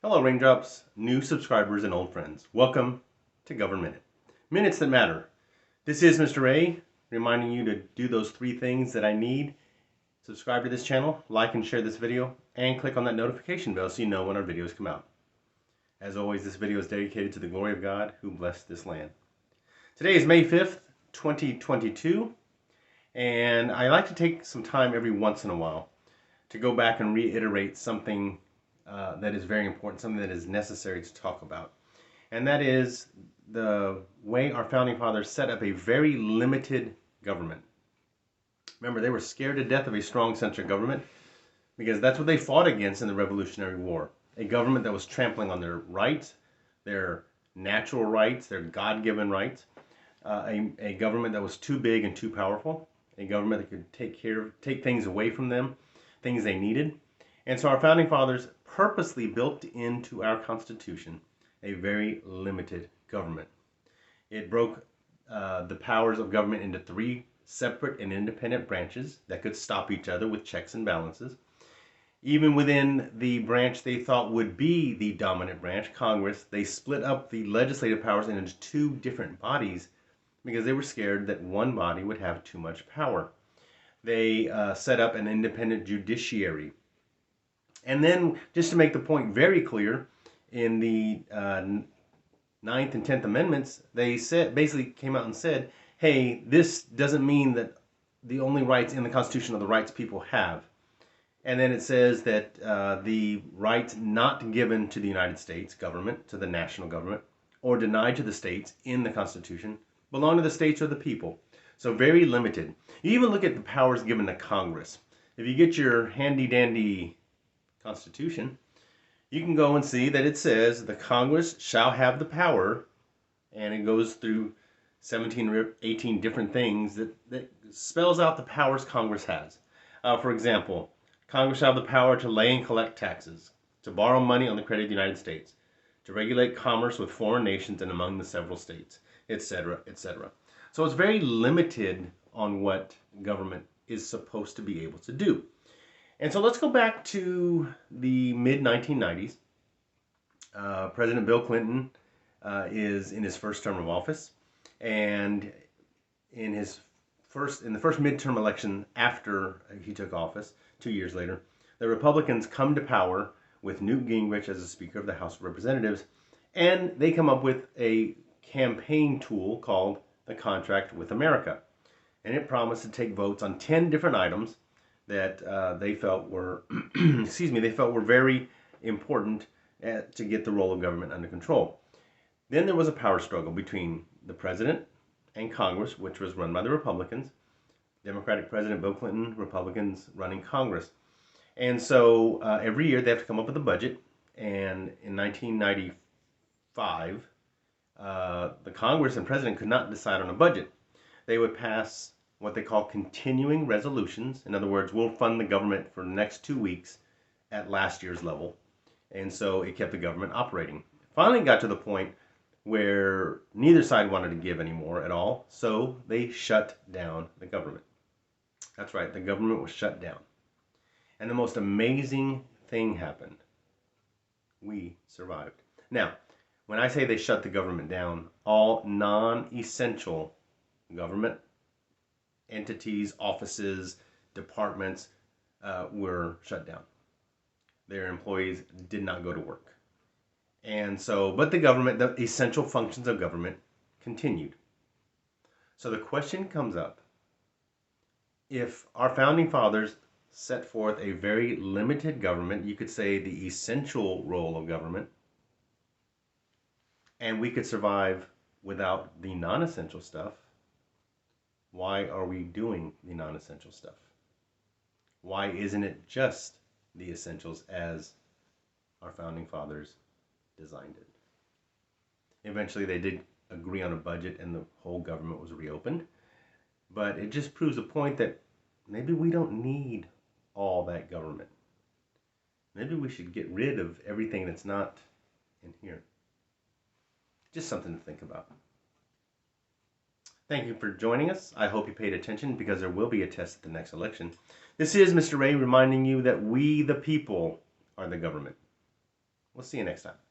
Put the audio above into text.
Hello, Raindrops, new subscribers and old friends. Welcome to Govern Minute. Minutes that matter. This is Mr. A, reminding you to do those three things that I need. Subscribe to this channel, like and share this video, and click on that notification bell so you know when our videos come out. As always, this video is dedicated to the glory of God who blessed this land. Today is May 5th, 2022, and I like to take some time every once in a while to go back and reiterate something that is very important, something that is necessary to talk about. And that is the way our founding fathers set up a very limited government. Remember, they were scared to death of a strong central government because that's what they fought against in the Revolutionary War. A government that was trampling on their rights, their natural rights, their God-given rights. A government that was too big and too powerful. A government that could take things away from them, things they needed. And so our founding fathers purposely built into our Constitution a very limited government. It broke the powers of government into three separate and independent branches that could stop each other with checks and balances. Even within the branch they thought would be the dominant branch, Congress, they split up the legislative powers into two different bodies because they were scared that one body would have too much power. They set up an independent judiciary. And then, just to make the point very clear, in the 9th and 10th Amendments, they basically came out and said, hey, this doesn't mean that the only rights in the Constitution are the rights people have. And then it says that the rights not given to the United States government, to the national government, or denied to the states in the Constitution, belong to the states or the people. So very limited. You even look at the powers given to Congress. If you get your handy-dandy Constitution, you can go and see that it says the Congress shall have the power, and it goes through 17 or 18 different things that spells out the powers Congress has. For example, Congress shall have the power to lay and collect taxes, to borrow money on the credit of the United States, to regulate commerce with foreign nations and among the several states, etc., etc. So it's very limited on what government is supposed to be able to do. And so let's go back to the mid-1990s. President Bill Clinton is in his first term of office, and in the first midterm election after he took office, 2 years later, the Republicans come to power with Newt Gingrich as the Speaker of the House of Representatives, and they come up with a campaign tool called the Contract with America. And it promised to take votes on 10 different items that they felt were, they felt were very important to get the role of government under control. Then there was a power struggle between the president and Congress, which was run by the Republicans. Democratic President Bill Clinton, Republicans running Congress. And so every year they have to come up with a budget. And in 1995, the Congress and president could not decide on a budget. They would pass what they call continuing resolutions. In other words, we'll fund the government for the next 2 weeks at last year's level. And so it kept the government operating. Finally got to the point where neither side wanted to give anymore at all, so they shut down the government. That's right, the government was shut down. And the most amazing thing happened. We survived. Now, when I say they shut the government down, all non-essential government entities, offices, departments were shut down. Their employees did not go to work. And so, but the government, the essential functions of government continued. So the question comes up, if our founding fathers set forth a very limited government, you could say the essential role of government, and we could survive without the non-essential stuff, why are we doing the non-essential stuff? Why isn't it just the essentials as our founding fathers designed it? Eventually they did agree on a budget and the whole government was reopened. But it just proves a point that maybe we don't need all that government. Maybe we should get rid of everything that's not in here. Just something to think about. Thank you for joining us. I hope you paid attention because there will be a test at the next election. This is Mr. Ray reminding you that we, the people, are the government. We'll see you next time.